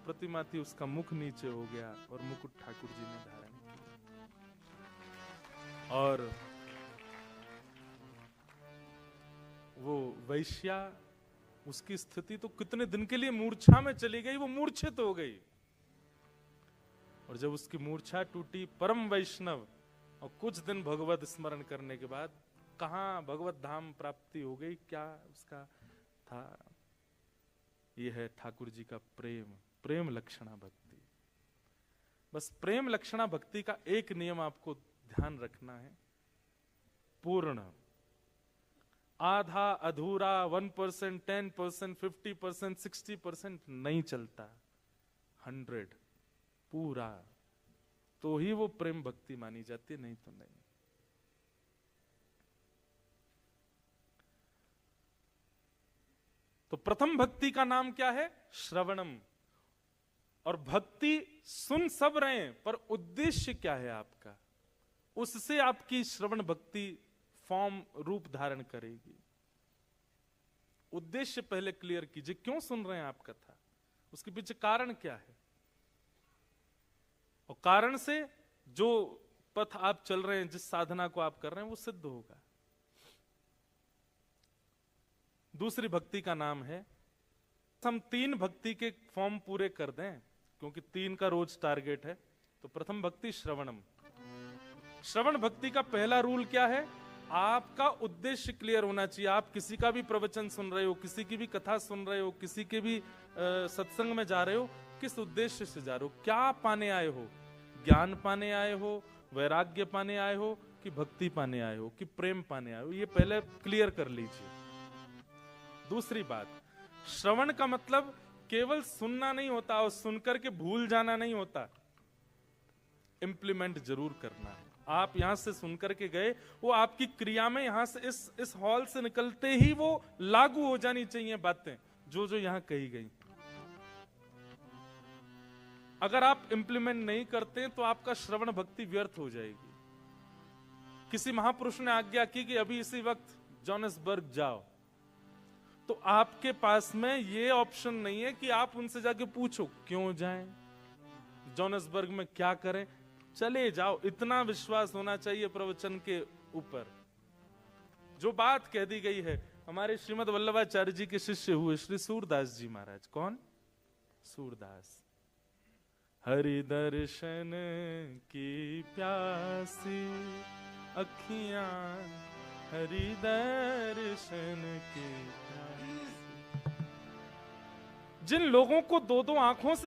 प्रतिमा थी उसका मुख नीचे हो गया और मुकुट ठाकुर जी ने धारण किया। और वो वैश्या, उसकी स्थिति तो कितने दिन के लिए मूर्छा में चली गई, वो मूर्छित हो गई। और जब उसकी मूर्छा टूटी, परम वैष्णव, और कुछ दिन भगवत स्मरण करने के बाद कहां भगवत धाम प्राप्ति हो गई। क्या उसका था? यह है ठाकुर जी का प्रेम, प्रेम लक्षणा भक्ति। बस प्रेम लक्षणा भक्ति का एक नियम आपको ध्यान रखना है, पूर्ण। आधा अधूरा, 1%, 10%, 50%, 60% नहीं चलता, 100 पूरा, तो ही वो प्रेम भक्ति मानी जाती है, नहीं तो नहीं। तो प्रथम भक्ति का नाम क्या है? श्रवणम। और भक्ति सुन सब रहे हैं, पर उद्देश्य क्या है आपका, उससे आपकी श्रवण भक्ति फॉर्म रूप धारण करेगी। उद्देश्य पहले क्लियर कीजिए, क्यों सुन रहे हैं आप कथा, उसके पीछे कारण क्या है, और कारण से जो पथ आप चल रहे हैं, जिस साधना को आप कर रहे हैं, वो सिद्ध होगा। दूसरी भक्ति का नाम है, हम 3 भक्ति के फॉर्म पूरे कर दें, क्योंकि 3 का रोज टारगेट है। तो प्रथम भक्ति श्रवणम। श्रवण भक्ति का पहला रूल क्या है? आपका उद्देश्य क्लियर होना चाहिए। आप किसी का भी प्रवचन सुन रहे हो, किसी की भी कथा सुन रहे हो, किसी के भी सत्संग में जा रहे हो, किस उद्देश्य से जा रहे हो? क्या पाने आए हो? ज्ञान पाने आए हो, वैराग्य पाने आए हो, कि भक्ति पाने आए हो, कि प्रेम पाने आए हो? ये पहले क्लियर कर लीजिए। दूसरी बात, श्रवण का मतलब केवल सुनना नहीं होता और सुनकर के भूल जाना नहीं होता, इंप्लीमेंट जरूर करना है। आप यहां से सुनकर के गए, वो आपकी क्रिया में यहां से इस हॉल से निकलते ही वो लागू हो जानी चाहिए बातें जो जो यहां कही गई। अगर आप इंप्लीमेंट नहीं करते तो आपका श्रवण भक्ति व्यर्थ हो जाएगी। किसी महापुरुष ने आज्ञा की कि अभी इसी वक्त जोहान्सबर्ग जाओ, तो आपके पास में ये ऑप्शन नहीं है कि आप उनसे जाके पूछो क्यों जाएं, जोहान्सबर्ग में क्या करें, चले जाओ। इतना विश्वास होना चाहिए प्रवचन के ऊपर। जो बात कह दी गई है, हमारे श्रीमद वल्लभाचार्य जी के शिष्य हुए श्री सूरदास जी महाराज। कौन? सूरदास। हरि दर्शन की प्यासी अखियां, हरि दर्शन की प्यासी। जिन लोगों को 2-2 आंखों से